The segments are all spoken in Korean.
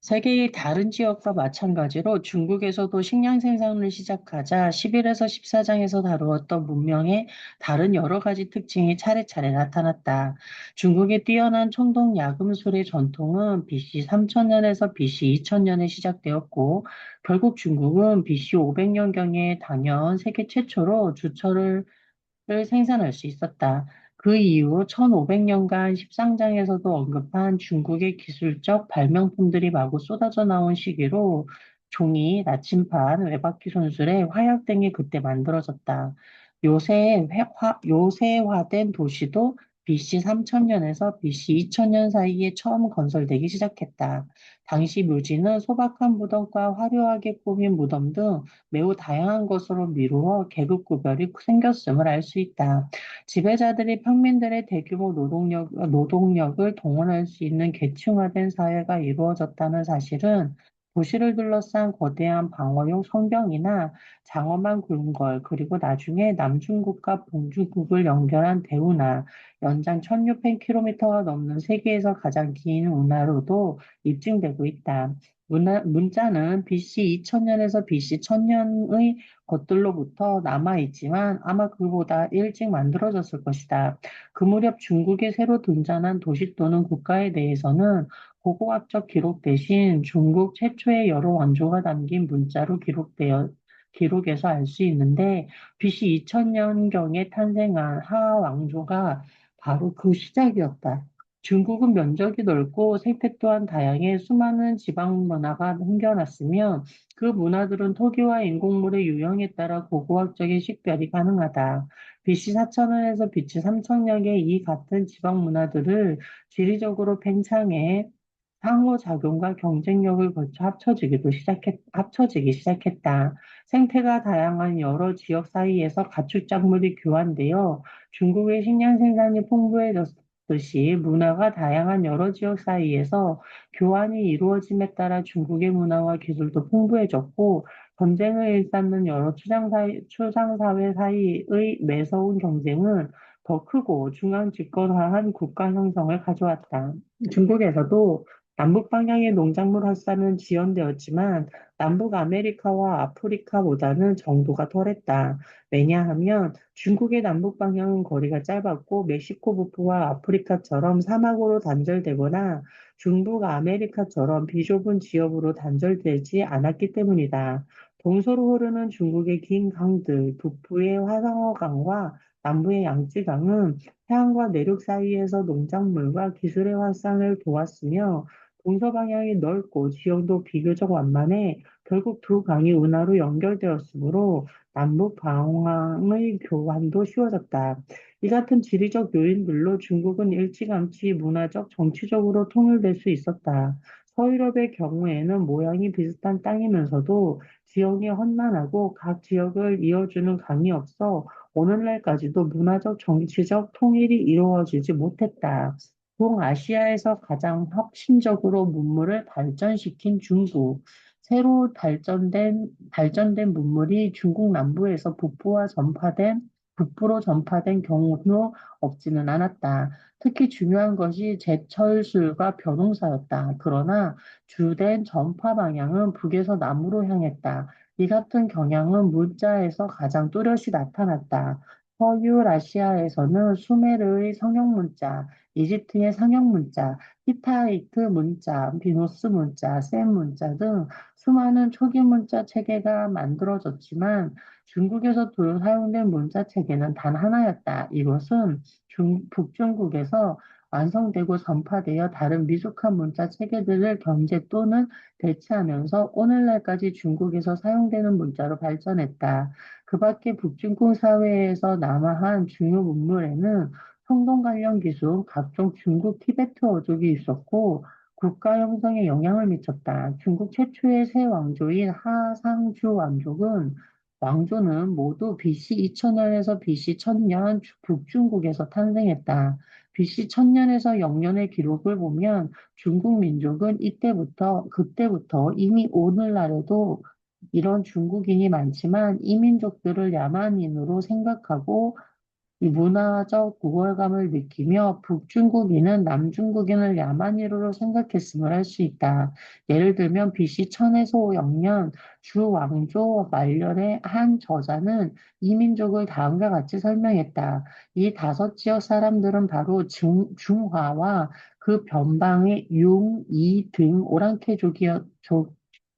세계의 다른 지역과 마찬가지로 중국에서도 식량 생산을 시작하자 11에서 14장에서 다루었던 문명의 다른 여러 가지 특징이 차례차례 나타났다. 중국의 뛰어난 청동 야금술의 전통은 BC 3000년에서 BC 2000년에 시작되었고, 결국 중국은 BC 500년경에 당연 세계 최초로 주철을 생산할 수 있었다. 그 이후 1500년간 십상장에서도 언급한 중국의 기술적 발명품들이 마구 쏟아져 나온 시기로 종이, 나침판, 외바퀴 손수레, 화약 등이 그때 만들어졌다. 요새화된 도시도 BC 3000년에서 BC 2000년 사이에 처음 건설되기 시작했다. 당시 묘지는 소박한 무덤과 화려하게 꾸민 무덤 등 매우 다양한 것으로 미루어 계급 구별이 생겼음을 알 수 있다. 지배자들이 평민들의 대규모 노동력을 동원할 수 있는 계층화된 사회가 이루어졌다는 사실은 도시를 둘러싼 거대한 방어용 성벽이나 장엄한 궁궐, 그리고 나중에 남중국과 북중국을 연결한 대운하, 연장 1600km가 넘는 세계에서 가장 긴 운하로도 입증되고 있다. 문자는 BC 2000년에서 BC 1000년의 것들로부터 남아있지만 아마 그보다 일찍 만들어졌을 것이다. 그 무렵 중국에 새로 등장한 도시 또는 국가에 대해서는 고고학적 기록 대신 중국 최초의 여러 원조가 담긴 문자로 기록에서 알 수 있는데 BC 2000년경에 탄생한 하 왕조가 바로 그 시작이었다. 중국은 면적이 넓고 생태 또한 다양해 수많은 지방 문화가 생겨났으며 그 문화들은 토기와 인공물의 유형에 따라 고고학적인 식별이 가능하다. BC 4000년에서 BC 3000년의 이 같은 지방 문화들을 지리적으로 팽창해 상호작용과 경쟁력을 거쳐 합쳐지기 시작했다. 생태가 다양한 여러 지역 사이에서 가축작물이 교환되어 중국의 식량 생산이 풍부해졌듯이 문화가 다양한 여러 지역 사이에서 교환이 이루어짐에 따라 중국의 문화와 기술도 풍부해졌고, 전쟁을 일삼는 여러 추상사회 사이의 매서운 경쟁은 더 크고 중앙 집권화한 국가 형성을 가져왔다. 중국에서도 남북 방향의 농작물 확산은 지연되었지만 남북 아메리카와 아프리카보다는 정도가 덜했다. 왜냐하면 중국의 남북 방향은 거리가 짧았고 멕시코 북부와 아프리카처럼 사막으로 단절되거나 중북 아메리카처럼 비좁은 지역으로 단절되지 않았기 때문이다. 동서로 흐르는 중국의 긴 강들, 북부의 화성어강과 남부의 양쯔강은 해안과 내륙 사이에서 농작물과 기술의 확산을 도왔으며 동서 방향이 넓고 지형도 비교적 완만해 결국 두 강이 운하로 연결되었으므로 남북 방황의 교환도 쉬워졌다. 이 같은 지리적 요인들로 중국은 일찌감치 문화적, 정치적으로 통일될 수 있었다. 서유럽의 경우에는 모양이 비슷한 땅이면서도 지형이 험난하고 각 지역을 이어주는 강이 없어 오늘날까지도 문화적, 정치적 통일이 이루어지지 못했다. 동아시아에서 가장 혁신적으로 문물을 발전시킨 중국. 새로 발전된 문물이 중국 남부에서 북부로 전파된 경우도 없지는 않았다. 특히 중요한 것이 제철술과 벼농사였다. 그러나 주된 전파 방향은 북에서 남으로 향했다. 이 같은 경향은 문자에서 가장 뚜렷이 나타났다. 서유라시아에서는 수메르의 성형 문자, 이집트의 상형 문자, 히타이트 문자, 비노스 문자, 셈 문자 등 수많은 초기 문자 체계가 만들어졌지만 중국에서 주로 사용된 문자 체계는 단 하나였다. 이것은 북중국에서 완성되고 전파되어 다른 미숙한 문자 체계들을 견제 또는 대체하면서 오늘날까지 중국에서 사용되는 문자로 발전했다. 그 밖에 북중국 사회에서 남아한 중요 문물에는 성동 관련 기술, 각종 중국 티베트 어족이 있었고 국가 형성에 영향을 미쳤다. 중국 최초의 새 왕조인 하상주 왕조는 모두 BC 2000년에서 BC 1000년 북중국에서 탄생했다. BC 1000년에서 0년의 기록을 보면 중국 민족은 그때부터 이미 오늘날에도 이런 중국인이 많지만 이 민족들을 야만인으로 생각하고 이 문화적 우월감을 느끼며 북중국인은 남중국인을 야만인으로 생각했음을 알 수 있다. 예를 들면 BC 1000에서 0년 주 왕조 말년에 한 저자는 이민족을 다음과 같이 설명했다. 이 다섯 지역 사람들은 바로 중화와 그 변방의 융, 이 등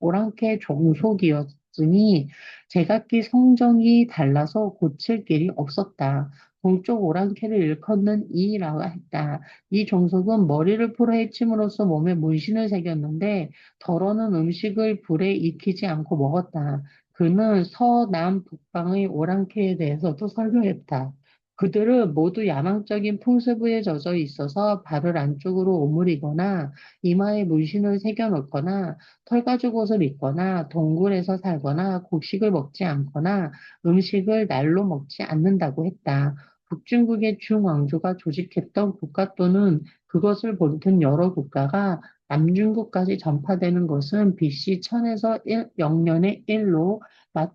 오랑캐 종속이었으니 제각기 성정이 달라서 고칠 길이 없었다. 동쪽 오랑캐를 일컫는 이라고 했다. 이 종속은 머리를 풀어 헤침으로써 몸에 문신을 새겼는데 덜어는 음식을 불에 익히지 않고 먹었다. 그는 서남 북방의 오랑캐에 대해서도 설명했다. 그들은 모두 야망적인 풍습에 젖어 있어서 발을 안쪽으로 오므리거나 이마에 문신을 새겨 놓거나 털가죽 옷을 입거나 동굴에서 살거나 곡식을 먹지 않거나 음식을 날로 먹지 않는다고 했다. 북중국의 중왕조가 조직했던 국가 또는 그것을 본뜬 여러 국가가 남중국까지 전파되는 것은 BC 1000에서 0년의 1로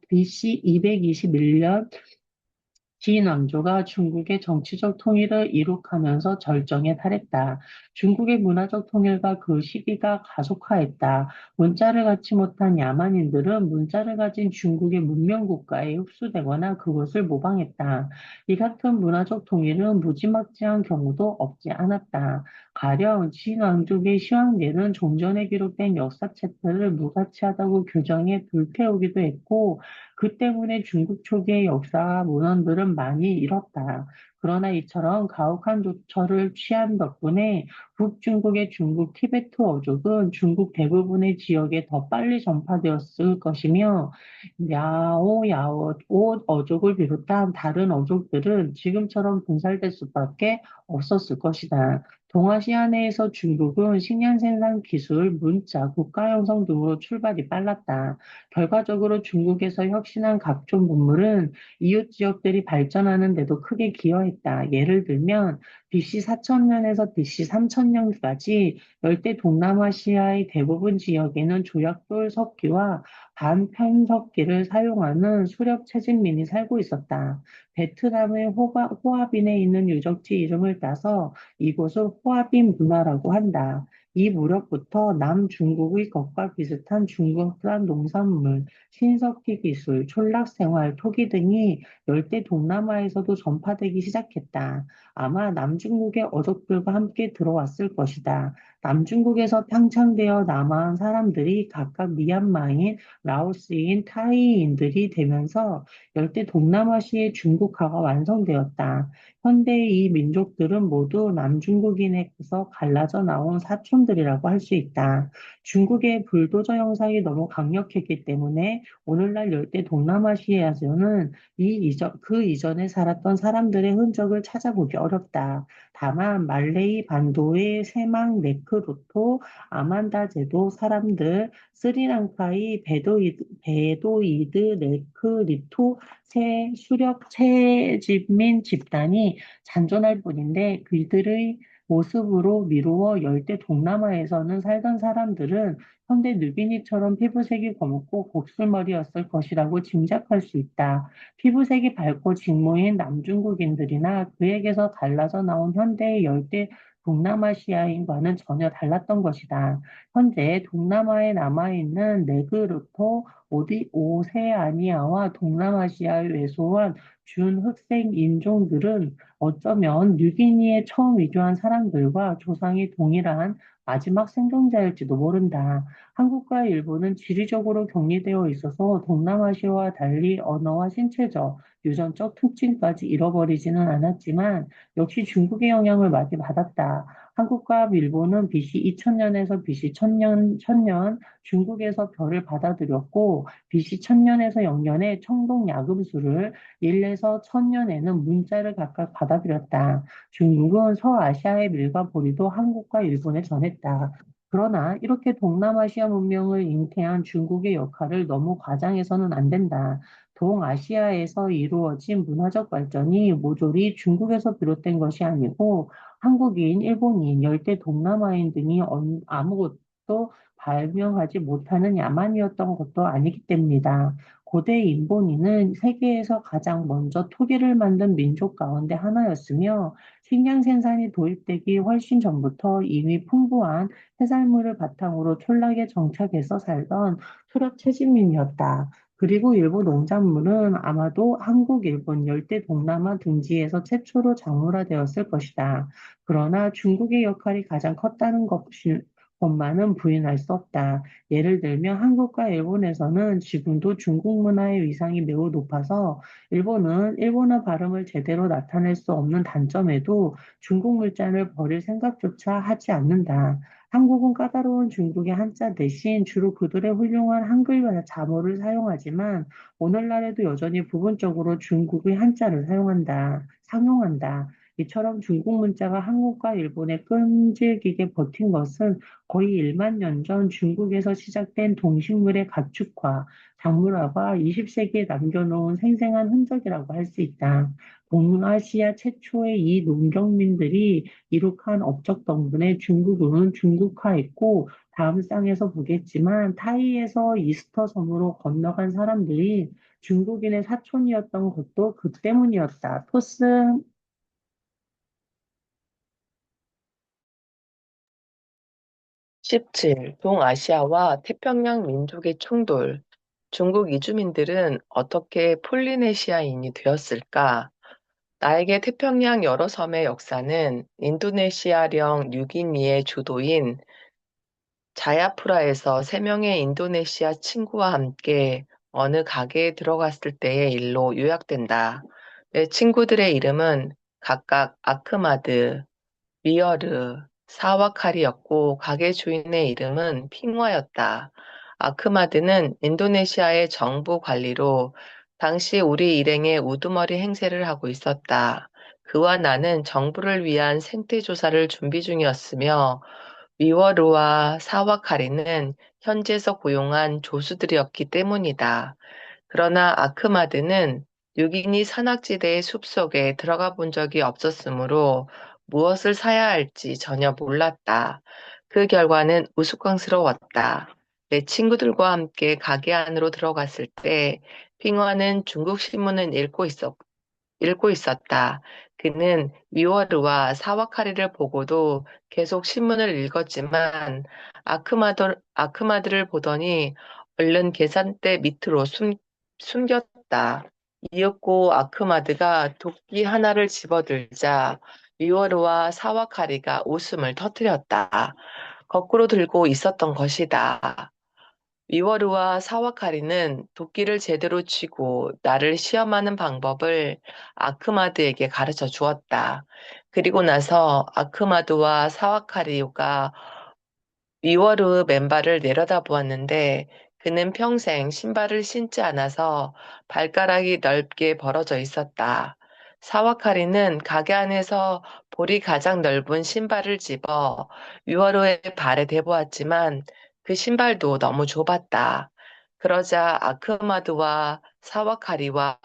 BC 221년 진왕조가 중국의 정치적 통일을 이룩하면서 절정에 달했다. 중국의 문화적 통일과 그 시기가 가속화했다. 문자를 갖지 못한 야만인들은 문자를 가진 중국의 문명국가에 흡수되거나 그것을 모방했다. 이 같은 문화적 통일은 무지막지한 경우도 없지 않았다. 가령 진왕족의 시황제는 종전에 기록된 역사책들을 무가치하다고 규정해 불태우기도 했고 그 때문에 중국 초기의 역사와 문헌들은 많이 잃었다. 그러나 이처럼 가혹한 조처를 취한 덕분에 북중국의 중국 티베트 어족은 중국 대부분의 지역에 더 빨리 전파되었을 것이며 야오 어족을 비롯한 다른 어족들은 지금처럼 분살될 수밖에 없었을 것이다. 동아시아 내에서 중국은 식량 생산 기술, 문자, 국가 형성 등으로 출발이 빨랐다. 결과적으로 중국에서 혁신한 각종 문물은 이웃 지역들이 발전하는 데도 크게 기여했다. 예를 들면 BC 4000년에서 BC 3000년까지 열대 동남아시아의 대부분 지역에는 조약돌 석기와 반편석기를 사용하는 수렵 채집민이 살고 있었다. 베트남의 호아빈에 있는 유적지 이름을 따서 이곳을 호아빈 문화라고 한다. 이 무렵부터 남중국의 것과 비슷한 중국산 농산물, 신석기 기술, 촌락생활, 토기 등이 열대 동남아에서도 전파되기 시작했다. 아마 남중국의 어족들과 함께 들어왔을 것이다. 남중국에서 팽창되어 남아한 사람들이 각각 미얀마인, 라오스인, 타이인들이 되면서 열대 동남아시아의 중국화가 완성되었다. 현대의 이 민족들은 모두 남중국인에서 갈라져 나온 사촌들이라고 할 수 있다. 중국의 불도저 형상이 너무 강력했기 때문에 오늘날 열대 동남아시아에서는 그 이전에 살았던 사람들의 흔적을 찾아보기 어렵다. 다만 말레이 반도의 세망 네크루토, 아만다 제도 사람들, 스리랑카의 베도이드 네크리토 새 수렵 채집민 집단이 잔존할 뿐인데 그들의 모습으로 미루어 열대 동남아에서는 살던 사람들은 현대 누비니처럼 피부색이 검고 곡술머리였을 것이라고 짐작할 수 있다. 피부색이 밝고 직모인 남중국인들이나 그에게서 갈라져 나온 현대의 열대 동남아시아인과는 전혀 달랐던 것이다. 현재 동남아에 남아있는 네그르토, 오세아니아와 동남아시아의 왜소한 준흑색 인종들은 어쩌면 뉴기니에 처음 이주한 사람들과 조상이 동일한 마지막 생존자일지도 모른다. 한국과 일본은 지리적으로 격리되어 있어서 동남아시아와 달리 언어와 신체적, 유전적 특징까지 잃어버리지는 않았지만 역시 중국의 영향을 많이 받았다. 한국과 일본은 BC 2000년에서 BC 1000년 중국에서 별을 받아들였고 BC 1000년에서 0년에 청동 야금수를 1에서 1000년에는 문자를 각각 받아들였다. 중국은 서아시아의 밀과 보리도 한국과 일본에 전했다. 그러나 이렇게 동남아시아 문명을 잉태한 중국의 역할을 너무 과장해서는 안 된다. 동아시아에서 이루어진 문화적 발전이 모조리 중국에서 비롯된 것이 아니고 한국인, 일본인, 열대 동남아인 등이 아무것도 발명하지 못하는 야만이었던 것도 아니기 때문이다. 고대 인본인은 세계에서 가장 먼저 토기를 만든 민족 가운데 하나였으며 식량 생산이 도입되기 훨씬 전부터 이미 풍부한 해산물을 바탕으로 촌락에 정착해서 살던 투렵 채집민이었다. 그리고 일부 농작물은 아마도 한국, 일본, 열대 동남아 등지에서 최초로 작물화되었을 것이다. 그러나 중국의 역할이 가장 컸다는 것만은 부인할 수 없다. 예를 들면 한국과 일본에서는 지금도 중국 문화의 위상이 매우 높아서 일본은 일본어 발음을 제대로 나타낼 수 없는 단점에도 중국 물자를 버릴 생각조차 하지 않는다. 한국은 까다로운 중국의 한자 대신 주로 그들의 훌륭한 한글 자모를 사용하지만 오늘날에도 여전히 부분적으로 중국의 한자를 상용한다. 이처럼 중국 문자가 한국과 일본에 끈질기게 버틴 것은 거의 1만 년 전 중국에서 시작된 동식물의 가축화, 작물화가 20세기에 남겨놓은 생생한 흔적이라고 할 수 있다. 동아시아 최초의 이 농경민들이 이룩한 업적 덕분에 중국은 중국화했고, 다음 쌍에서 보겠지만 타이에서 이스터 섬으로 건너간 사람들이 중국인의 사촌이었던 것도 그 때문이었다. 토스. 17. 동아시아와 태평양 민족의 충돌. 중국 이주민들은 어떻게 폴리네시아인이 되었을까? 나에게 태평양 여러 섬의 역사는 인도네시아령 뉴기니의 주도인 자야프라에서 3명의 인도네시아 친구와 함께 어느 가게에 들어갔을 때의 일로 요약된다. 내 친구들의 이름은 각각 아크마드, 리어르, 사와칼이었고 가게 주인의 이름은 핑화였다. 아크마드는 인도네시아의 정부 관리로 당시 우리 일행의 우두머리 행세를 하고 있었다. 그와 나는 정부를 위한 생태 조사를 준비 중이었으며 위워루와 사와카리는 현지에서 고용한 조수들이었기 때문이다. 그러나 아크마드는 뉴기니 산악지대의 숲속에 들어가 본 적이 없었으므로 무엇을 사야 할지 전혀 몰랐다. 그 결과는 우스꽝스러웠다. 내 친구들과 함께 가게 안으로 들어갔을 때 핑화는 중국 신문을 읽고 있었다. 그는 위워르와 사와카리를 보고도 계속 신문을 읽었지만 아크마드를 보더니 얼른 계산대 밑으로 숨겼다. 이윽고 아크마드가 도끼 하나를 집어들자 위워르와 사와카리가 웃음을 터뜨렸다. 거꾸로 들고 있었던 것이다. 위워르와 사와카리는 도끼를 제대로 쥐고 나를 시험하는 방법을 아크마드에게 가르쳐 주었다. 그리고 나서 아크마드와 사와카리가 위워르 맨발을 내려다보았는데 그는 평생 신발을 신지 않아서 발가락이 넓게 벌어져 있었다. 사와카리는 가게 안에서 볼이 가장 넓은 신발을 집어 위워르의 발에 대보았지만 그 신발도 너무 좁았다. 그러자 아크마드와 사와카리와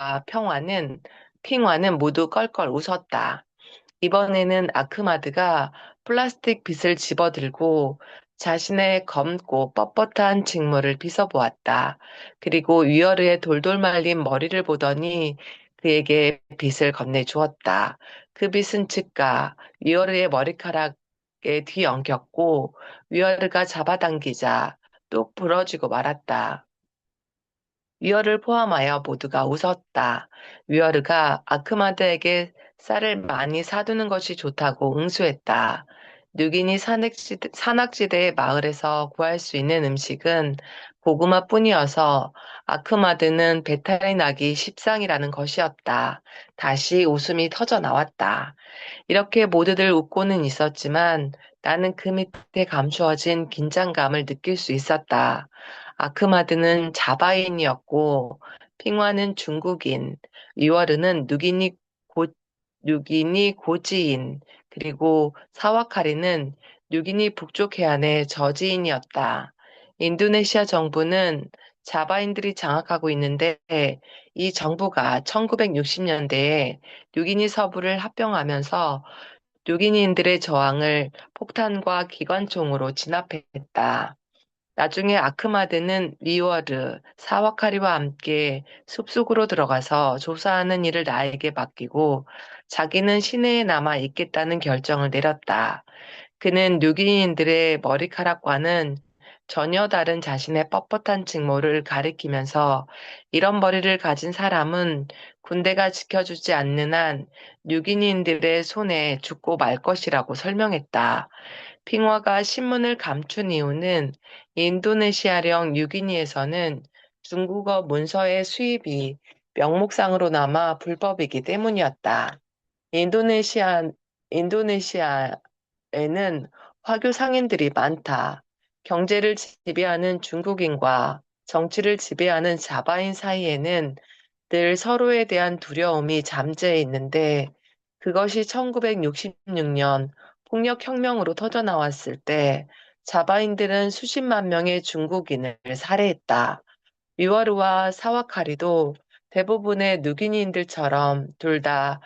핑화는 모두 껄껄 웃었다. 이번에는 아크마드가 플라스틱 빗을 집어들고 자신의 검고 뻣뻣한 직물을 빗어보았다. 그리고 위어르의 돌돌 말린 머리를 보더니 그에게 빗을 건네주었다. 그 빗은 즉각 위어르의 머리카락에 뒤엉켰고 위어르가 잡아당기자 뚝 부러지고 말았다. 위어를 포함하여 모두가 웃었다. 위어르가 아크마드에게 쌀을 많이 사두는 것이 좋다고 응수했다. 뉴기니 산악지대의 마을에서 구할 수 있는 음식은 고구마뿐이어서 아크마드는 배탈이 나기 십상이라는 것이었다. 다시 웃음이 터져 나왔다. 이렇게 모두들 웃고는 있었지만 나는 그 밑에 감추어진 긴장감을 느낄 수 있었다. 아크마드는 자바인이었고, 핑화는 중국인, 리워르는 뉴기니 고지인, 그리고 사와카리는 뉴기니 북쪽 해안의 저지인이었다. 인도네시아 정부는 자바인들이 장악하고 있는데 이 정부가 1960년대에 뉴기니 서부를 합병하면서 뉴기니인들의 저항을 폭탄과 기관총으로 진압했다. 나중에 아크마드는 리워르, 사와카리와 함께 숲속으로 들어가서 조사하는 일을 나에게 맡기고 자기는 시내에 남아 있겠다는 결정을 내렸다. 그는 누기인들의 머리카락과는 전혀 다른 자신의 뻣뻣한 직모를 가리키면서 이런 머리를 가진 사람은 군대가 지켜주지 않는 한 뉴기니인들의 손에 죽고 말 것이라고 설명했다. 핑화가 신문을 감춘 이유는 인도네시아령 뉴기니에서는 중국어 문서의 수입이 명목상으로나마 불법이기 때문이었다. 인도네시아, 인도네시아에는 화교 상인들이 많다. 경제를 지배하는 중국인과 정치를 지배하는 자바인 사이에는 늘 서로에 대한 두려움이 잠재해 있는데 그것이 1966년 폭력혁명으로 터져나왔을 때 자바인들은 수십만 명의 중국인을 살해했다. 위워르와 사와카리도 대부분의 누기니인들처럼 둘 다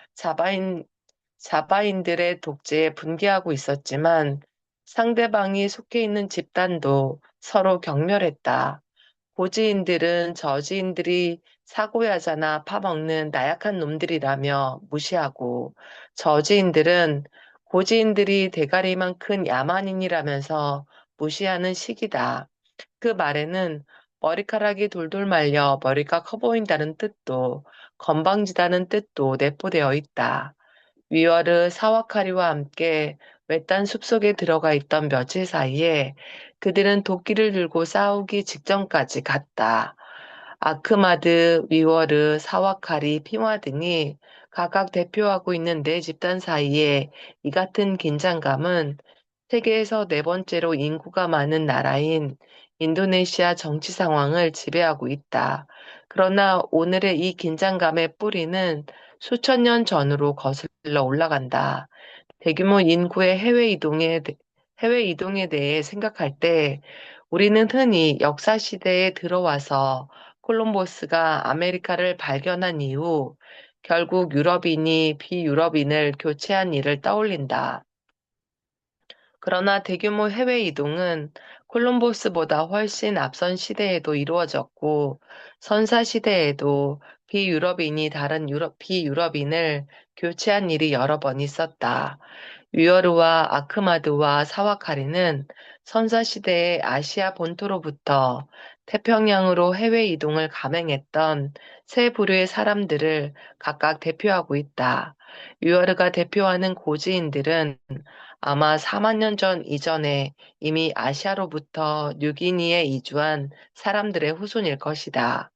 자바인들의 독재에 분개하고 있었지만 상대방이 속해 있는 집단도 서로 경멸했다. 고지인들은 저지인들이 사고야자나 파먹는 나약한 놈들이라며 무시하고 저지인들은 고지인들이 대가리만 큰 야만인이라면서 무시하는 시기다. 그 말에는 머리카락이 돌돌 말려 머리가 커 보인다는 뜻도 건방지다는 뜻도 내포되어 있다. 위워르 사와카리와 함께 외딴 숲속에 들어가 있던 며칠 사이에 그들은 도끼를 들고 싸우기 직전까지 갔다. 아크마드, 위워르, 사와카리, 핑화 등이 각각 대표하고 있는 네 집단 사이에 이 같은 긴장감은 세계에서 네 번째로 인구가 많은 나라인 인도네시아 정치 상황을 지배하고 있다. 그러나 오늘의 이 긴장감의 뿌리는 수천 년 전으로 거슬러 올라간다. 대규모 인구의 해외 이동에 대해 생각할 때 우리는 흔히 역사 시대에 들어와서 콜럼버스가 아메리카를 발견한 이후 결국 유럽인이 비유럽인을 교체한 일을 떠올린다. 그러나 대규모 해외 이동은 콜럼버스보다 훨씬 앞선 시대에도 이루어졌고, 선사 시대에도 비유럽인을 교체한 일이 여러 번 있었다. 위어르와 아크마드와 사와카리는 선사 시대의 아시아 본토로부터 태평양으로 해외 이동을 감행했던 세 부류의 사람들을 각각 대표하고 있다. 위어르가 대표하는 고지인들은 아마 4만 년 전 이전에 이미 아시아로부터 뉴기니에 이주한 사람들의 후손일 것이다.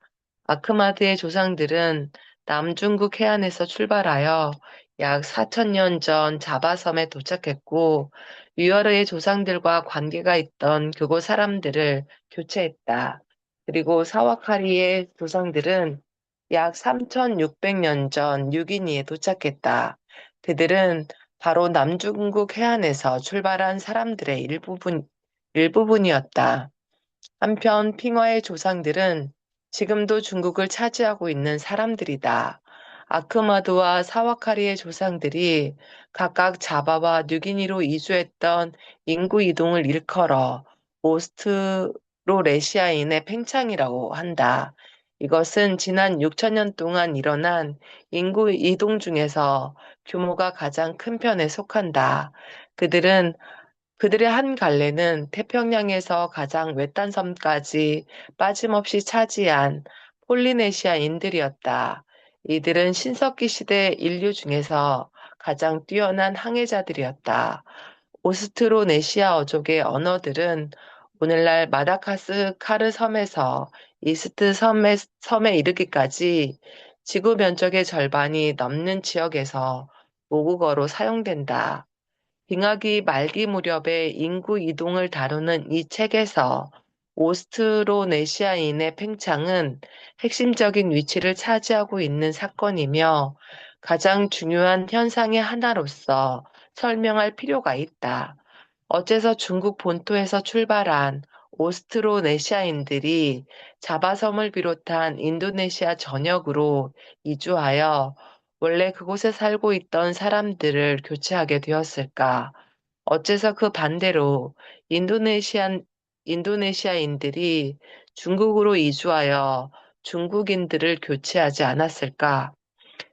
아크마드의 조상들은 남중국 해안에서 출발하여 약 4천 년 전 자바섬에 도착했고, 위어르의 조상들과 관계가 있던 그곳 사람들을 교체했다. 그리고 사와카리의 조상들은 약 3,600년 전 뉴기니에 도착했다. 그들은 바로 남중국 해안에서 출발한 사람들의 일부분이었다. 한편 핑화의 조상들은 지금도 중국을 차지하고 있는 사람들이다. 아크마드와 사와카리의 조상들이 각각 자바와 뉴기니로 이주했던 인구 이동을 일컬어 오스트로레시아인의 팽창이라고 한다. 이것은 지난 6천 년 동안 일어난 인구 이동 중에서 규모가 가장 큰 편에 속한다. 그들은 그들의 한 갈래는 태평양에서 가장 외딴 섬까지 빠짐없이 차지한 폴리네시아인들이었다. 이들은 신석기 시대 인류 중에서 가장 뛰어난 항해자들이었다. 오스트로네시아어족의 언어들은 오늘날 마다가스카르 섬에서 섬에 이르기까지 지구 면적의 절반이 넘는 지역에서 모국어로 사용된다. 빙하기 말기 무렵의 인구 이동을 다루는 이 책에서 오스트로네시아인의 팽창은 핵심적인 위치를 차지하고 있는 사건이며 가장 중요한 현상의 하나로서 설명할 필요가 있다. 어째서 중국 본토에서 출발한 오스트로네시아인들이 자바섬을 비롯한 인도네시아 전역으로 이주하여 원래 그곳에 살고 있던 사람들을 교체하게 되었을까? 어째서 그 반대로 인도네시안, 인도네시아인들이 중국으로 이주하여 중국인들을 교체하지 않았을까?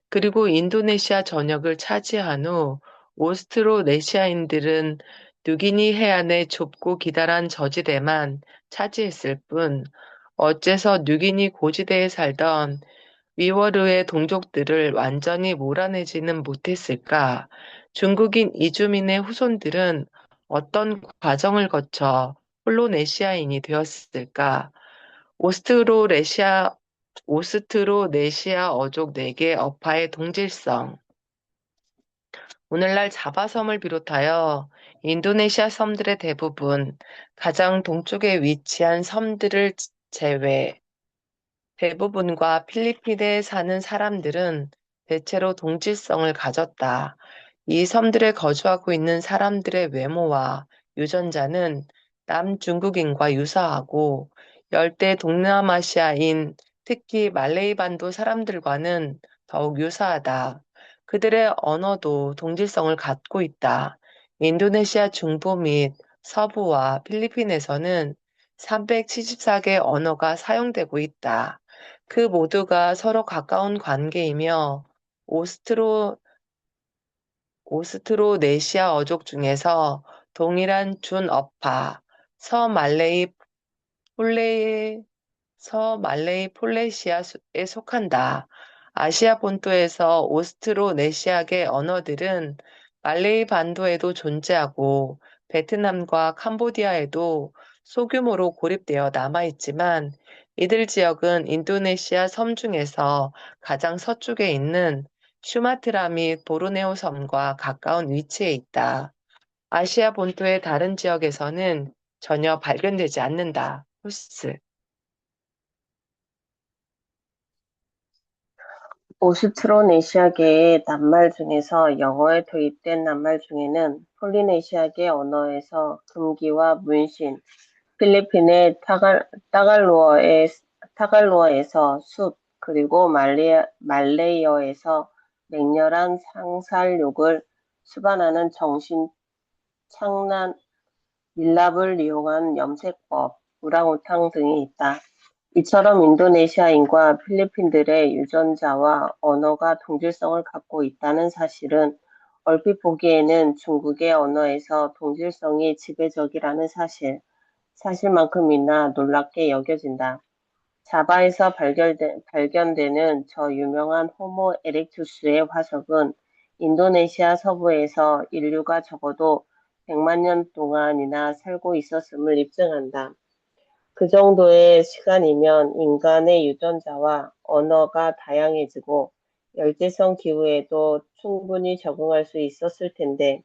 그리고 인도네시아 전역을 차지한 후 오스트로네시아인들은 뉴기니 해안의 좁고 기다란 저지대만 차지했을 뿐, 어째서 뉴기니 고지대에 살던 위워르의 동족들을 완전히 몰아내지는 못했을까? 중국인 이주민의 후손들은 어떤 과정을 거쳐 폴로네시아인이 되었을까? 오스트로네시아, 오스트로네시아 어족 4개 어파의 동질성. 오늘날 자바섬을 비롯하여 인도네시아 섬들의 대부분, 가장 동쪽에 위치한 섬들을 제외, 대부분과 필리핀에 사는 사람들은 대체로 동질성을 가졌다. 이 섬들에 거주하고 있는 사람들의 외모와 유전자는 남중국인과 유사하고 열대 동남아시아인, 특히 말레이 반도 사람들과는 더욱 유사하다. 그들의 언어도 동질성을 갖고 있다. 인도네시아 중부 및 서부와 필리핀에서는 374개 언어가 사용되고 있다. 그 모두가 서로 가까운 관계이며 오스트로, 오스트로네시아 어족 중에서 동일한 준어파, 서말레이 폴레, 서말레이 폴레시아에 속한다. 아시아 본토에서 오스트로네시아계 언어들은 말레이 반도에도 존재하고 베트남과 캄보디아에도 소규모로 고립되어 남아있지만 이들 지역은 인도네시아 섬 중에서 가장 서쪽에 있는 슈마트라 및 보르네오 섬과 가까운 위치에 있다. 아시아 본토의 다른 지역에서는 전혀 발견되지 않는다. 후스. 오스트로네시아계의 낱말 중에서 영어에 도입된 낱말 중에는 폴리네시아계 언어에서 금기와 문신, 필리핀의 타갈로어에서 숲, 그리고 말레이어에서 맹렬한 상살욕을 수반하는 정신 창난 밀랍을 이용한 염색법, 우랑우탕 등이 있다. 이처럼 인도네시아인과 필리핀들의 유전자와 언어가 동질성을 갖고 있다는 사실은 얼핏 보기에는 중국의 언어에서 동질성이 지배적이라는 사실만큼이나 놀랍게 여겨진다. 자바에서 발견되는 저 유명한 호모 에렉투스의 화석은 인도네시아 서부에서 인류가 적어도 100만 년 동안이나 살고 있었음을 입증한다. 그 정도의 시간이면 인간의 유전자와 언어가 다양해지고 열대성 기후에도 충분히 적응할 수 있었을 텐데,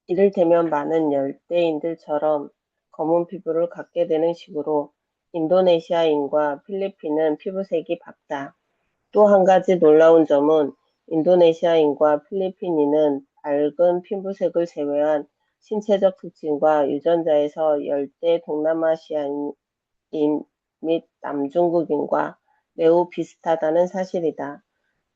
이를테면 많은 열대인들처럼 검은 피부를 갖게 되는 식으로 인도네시아인과 필리핀은 피부색이 밝다. 또 한 가지 놀라운 점은 인도네시아인과 필리핀인은 밝은 피부색을 제외한 신체적 특징과 유전자에서 열대 동남아시아인 및 남중국인과 매우 비슷하다는 사실이다.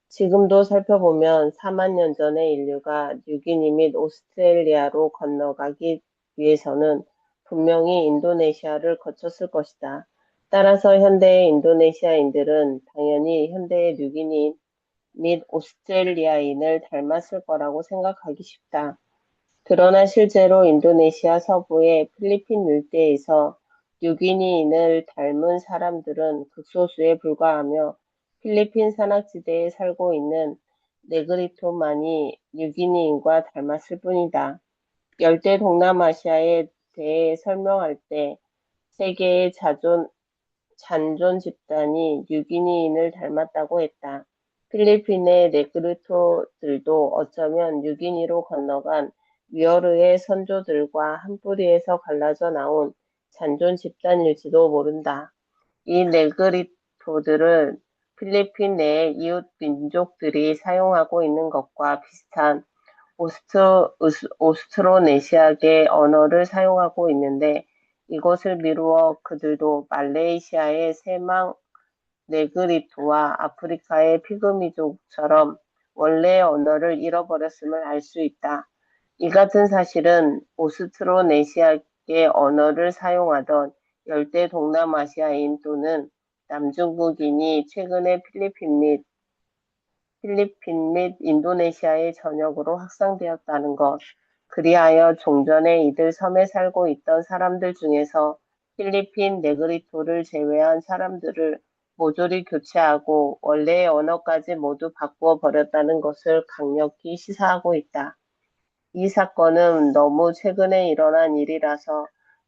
지금도 살펴보면 4만 년 전의 인류가 뉴기니 및 오스트레일리아로 건너가기 위해서는 분명히 인도네시아를 거쳤을 것이다. 따라서 현대의 인도네시아인들은 당연히 현대의 뉴기니 및 오스트레일리아인을 닮았을 거라고 생각하기 쉽다. 그러나 실제로 인도네시아 서부의 필리핀 일대에서 뉴기니인을 닮은 사람들은 극소수에 불과하며 필리핀 산악지대에 살고 있는 네그리토만이 뉴기니인과 닮았을 뿐이다. 열대 동남아시아에 대해 설명할 때 세계의 잔존 집단이 뉴기니인을 닮았다고 했다. 필리핀의 네그리토들도 어쩌면 뉴기니로 건너간 위어르의 선조들과 한 뿌리에서 갈라져 나온 잔존 집단일지도 모른다. 이 네그리토들은 필리핀 내의 이웃 민족들이 사용하고 있는 것과 비슷한 오스트로네시아계 언어를 사용하고 있는데, 이것을 미루어 그들도 말레이시아의 세망 네그리토와 아프리카의 피그미족처럼 원래의 언어를 잃어버렸음을 알 수 있다. 이 같은 사실은 오스트로네시아계 개 언어를 사용하던 열대 동남아시아인 또는 남중국인이 최근에 필리핀 및 인도네시아의 전역으로 확산되었다는 것. 그리하여 종전에 이들 섬에 살고 있던 사람들 중에서 필리핀 네그리토를 제외한 사람들을 모조리 교체하고 원래의 언어까지 모두 바꾸어 버렸다는 것을 강력히 시사하고 있다. 이 사건은 너무 최근에 일어난 일이라서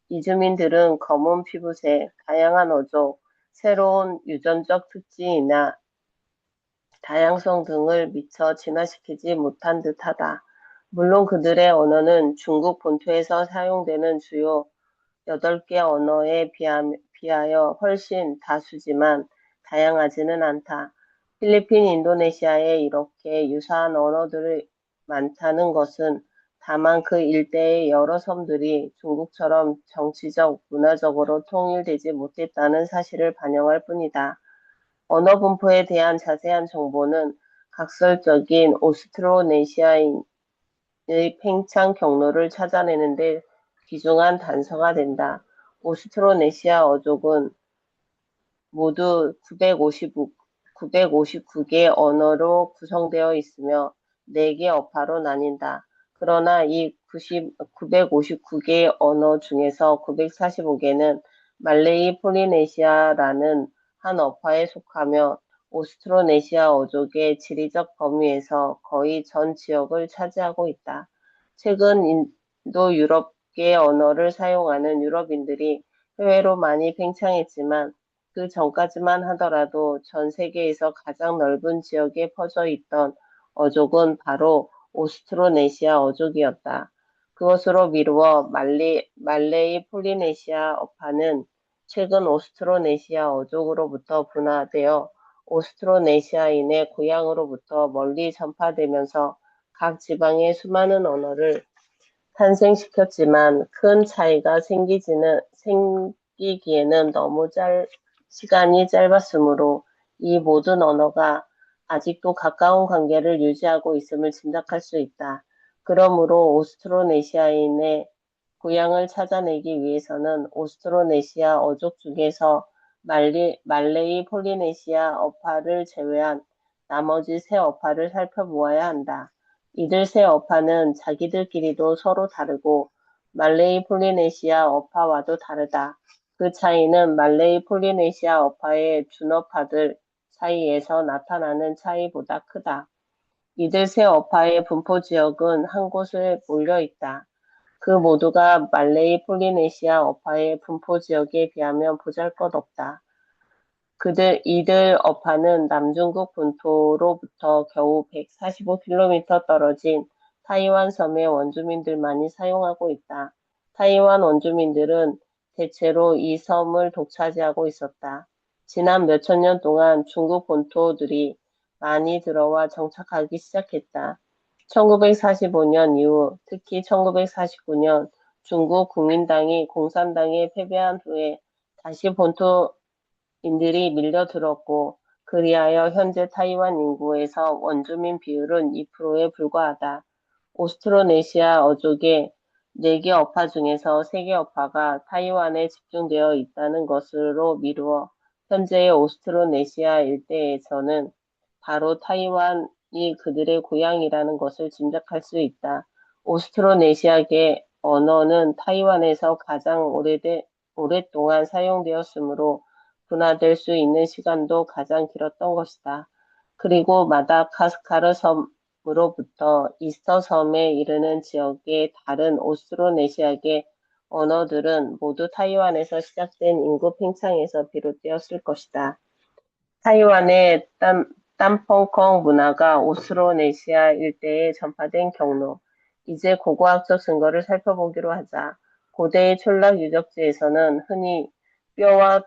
이주민들은 검은 피부색, 다양한 어족, 새로운 유전적 특징이나 다양성 등을 미처 진화시키지 못한 듯하다. 물론 그들의 언어는 중국 본토에서 사용되는 주요 8개 언어에 비하여 훨씬 다수지만 다양하지는 않다. 필리핀, 인도네시아에 이렇게 유사한 언어들이 많다는 것은 다만 그 일대의 여러 섬들이 중국처럼 정치적, 문화적으로 통일되지 못했다는 사실을 반영할 뿐이다. 언어 분포에 대한 자세한 정보는 각설적인 오스트로네시아인의 팽창 경로를 찾아내는 데 귀중한 단서가 된다. 오스트로네시아 어족은 모두 959개 언어로 구성되어 있으며 4개 어파로 나뉜다. 그러나 이 959개의 언어 중에서 945개는 말레이 폴리네시아라는 한 어파에 속하며 오스트로네시아 어족의 지리적 범위에서 거의 전 지역을 차지하고 있다. 최근 인도 유럽계 언어를 사용하는 유럽인들이 해외로 많이 팽창했지만 그 전까지만 하더라도 전 세계에서 가장 넓은 지역에 퍼져 있던 어족은 바로 오스트로네시아 어족이었다. 그것으로 미루어 말레이 폴리네시아 어파는 최근 오스트로네시아 어족으로부터 분화되어 오스트로네시아인의 고향으로부터 멀리 전파되면서 각 지방의 수많은 언어를 탄생시켰지만 큰 차이가 생기기에는 너무 시간이 짧았으므로 이 모든 언어가 아직도 가까운 관계를 유지하고 있음을 짐작할 수 있다. 그러므로 오스트로네시아인의 고향을 찾아내기 위해서는 오스트로네시아 어족 중에서 말레이 폴리네시아 어파를 제외한 나머지 세 어파를 살펴보아야 한다. 이들 세 어파는 자기들끼리도 서로 다르고 말레이 폴리네시아 어파와도 다르다. 그 차이는 말레이 폴리네시아 어파의 준어파들 사이에서 나타나는 차이보다 크다. 이들 세 어파의 분포 지역은 한 곳에 몰려 있다. 그 모두가 말레이 폴리네시아 어파의 분포 지역에 비하면 보잘것없다. 이들 어파는 남중국 본토로부터 겨우 145km 떨어진 타이완 섬의 원주민들만이 사용하고 있다. 타이완 원주민들은 대체로 이 섬을 독차지하고 있었다. 지난 몇천 년 동안 중국 본토들이 많이 들어와 정착하기 시작했다. 1945년 이후, 특히 1949년 중국 국민당이 공산당에 패배한 후에 다시 본토인들이 밀려들었고, 그리하여 현재 타이완 인구에서 원주민 비율은 2%에 불과하다. 오스트로네시아 어족의 4개 어파 중에서 3개 어파가 타이완에 집중되어 있다는 것으로 미루어 현재의 오스트로네시아 일대에서는 바로 타이완이 그들의 고향이라는 것을 짐작할 수 있다. 오스트로네시아계 언어는 타이완에서 가장 오랫동안 사용되었으므로 분화될 수 있는 시간도 가장 길었던 것이다. 그리고 마다가스카르 섬으로부터 이스터 섬에 이르는 지역의 다른 오스트로네시아계 언어들은 모두 타이완에서 시작된 인구 팽창에서 비롯되었을 것이다. 타이완의 땀펑콩 문화가 오스트로네시아 일대에 전파된 경로. 이제 고고학적 증거를 살펴보기로 하자. 고대의 촌락 유적지에서는 흔히 뼈와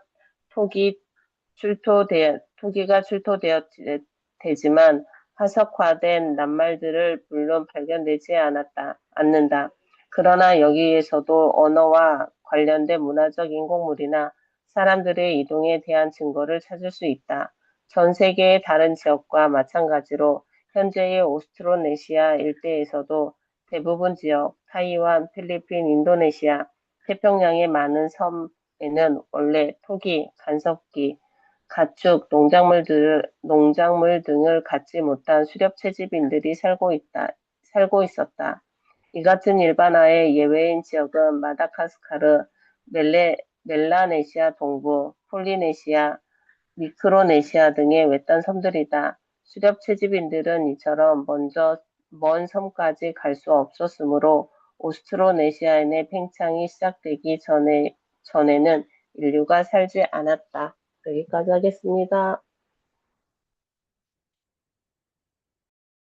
토기가 출토되지만 화석화된 낱말들을 물론 발견되지 않는다. 그러나 여기에서도 언어와 관련된 문화적 인공물이나 사람들의 이동에 대한 증거를 찾을 수 있다. 전 세계의 다른 지역과 마찬가지로 현재의 오스트로네시아 일대에서도 대부분 지역, 타이완, 필리핀, 인도네시아, 태평양의 많은 섬에는 원래 토기, 간섭기, 가축, 농작물 등을 갖지 못한 수렵 채집인들이 살고 있었다. 이 같은 일반화의 예외인 지역은 마다가스카르, 멜라네시아 동부, 폴리네시아, 미크로네시아 등의 외딴 섬들이다. 수렵 채집인들은 이처럼 먼 섬까지 갈 수 없었으므로 오스트로네시아인의 팽창이 시작되기 전에는 인류가 살지 않았다. 여기까지 하겠습니다.